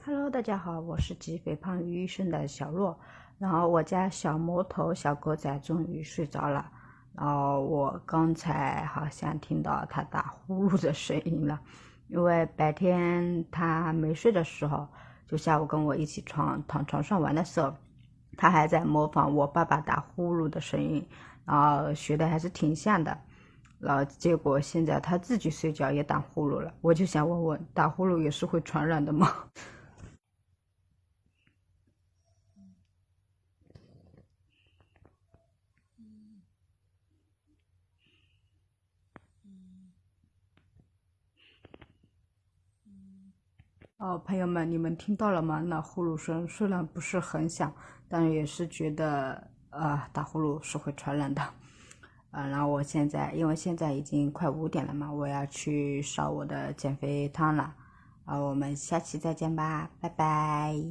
Hello，大家好，我是集肥胖于一身的小洛。然后我家小魔头小狗仔终于睡着了，然后我刚才好像听到它打呼噜的声音了，因为白天它没睡的时候，就下午跟我一起躺床上玩的时候，它还在模仿我爸爸打呼噜的声音，然后学的还是挺像的。然后结果现在它自己睡觉也打呼噜了，我就想问问，打呼噜也是会传染的吗？哦，朋友们，你们听到了吗？那呼噜声虽然不是很响，但也是觉得打呼噜是会传染的。然后我现在因为现在已经快5点了嘛，我要去烧我的减肥汤了。我们下期再见吧，拜拜。